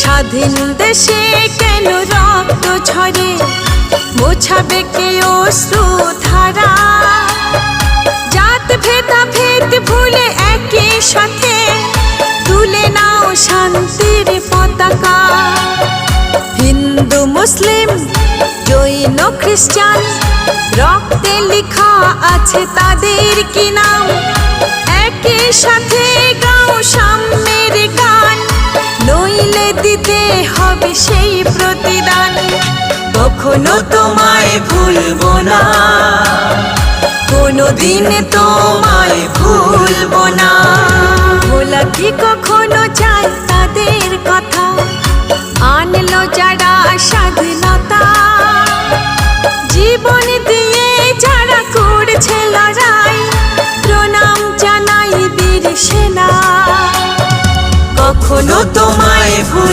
স্বাধীন দেশে কেন রক্ত ঝরে, মোছাবে কে অশ্রু ধারা। জাত ভেদাভেদ ভুলে একই সাথে তুলে নাও শান্তির পতাকা। হিন্দু মুসলিম জৈন খ্রিস্টান, রক্তে লেখা আছে তাদের কি নাম। একই সাথে গাও সাম্যের গান, নইলে দিতে হবে সেই প্রতিদান। কখনো তোমায় ভুলবো না, কোনোদিন তোমায় ভুলবো না। ভোলা কি কখনো চাই তাদের কথা, আনলো যারা স্বাধীনতা। জীবন দিয়ে যারা করছে লড়াই, প্রণাম জানাই বীর সেনা। কখনো তোমায় ভুল